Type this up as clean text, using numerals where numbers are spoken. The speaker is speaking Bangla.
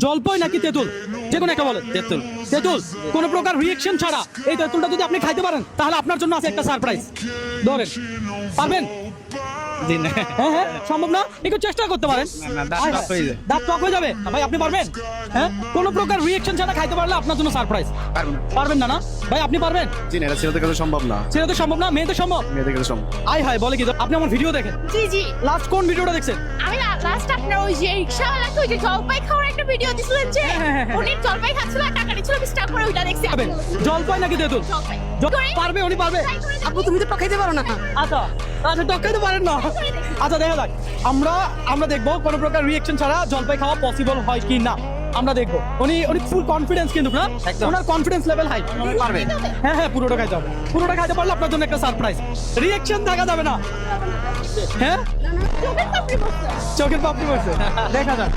জলপাই নাকি তেঁতুল? যে কোনো একটা বলেন। তেঁতুল। তেঁতুল কোনো প্রকার রিয়েকশন ছাড়া এই তেঁতুলটা যদি আপনি খাইতে পারেন তাহলে আপনার জন্য আছে একটা সারপ্রাইজ। ধরেন, পারবেন? জি না। হ্যাঁ হ্যাঁ, সম্ভব না? একটু চেষ্টা করতে পারেন। না, দাঁত হায় টক হায়, হয়ে যায়। দাঁত টক হয়ে যাবে। ভাই আপনি পারবেন? হ্যাঁ, কোনো প্রকার রিয়েকশন ছাড়া খাইতে পারলে আপনার জন্য সারপ্রাইজ। পারবো না। পারবেন না? না ভাই, আপনি পারবেন? জি না, এটা ছেলেদের কাছে সম্ভব না, সেটা তো সম্ভব না, মেয়েদের সম্ভব। মেয়েদের কাছে সম্ভব। আয় হায়, বলে কি? আপনি আমার ভিডিও দেখেন? জি জি, লাস্ট কোন ভিডিওটা দেখছেন? আমি লাস্ট আপনার ওই যে রিক্সাওয়ালাকে ওই যে জলপাই খাওয়ার একটা ভিডিও দিছিলেন যে হ্যাঁ। উনি জলপাই খাচ্ছিল আর টাকা নিচ্ছিল 20 টাকা করে, ওইটা দেখছি। পারবেন? জলপাই নাকি তেঁতুল? জলপাই পারবে, উনি পারবে। আপু তুমি তো টকাইতে পারো না। আচ্ছা আচ্ছা, টকাইতে পারেন না। আচ্ছা দেখা যাক, আমরা দেখবো কোন প্রকার রিয়েকশন ছাড়া জলপাই খাওয়া পসিবল হয় কি না। আমরা দেখবো। উনি ফুল কনফিডেন্স কিন্তু না, একদম। ওনার কনফিডেন্স লেভেল হাই। পারবে। হ্যাঁ হ্যাঁ, পুরোটা খাইতে হবে। পুরোটা খাইতে পারলে আপনার জন্য একটা সারপ্রাইজ। রিয়েকশন থাকা যাবে না। হ্যাঁ, চোখের পাপড়ি বসছে। চোখের পাপড়ি পড়ছে। দেখা যাক।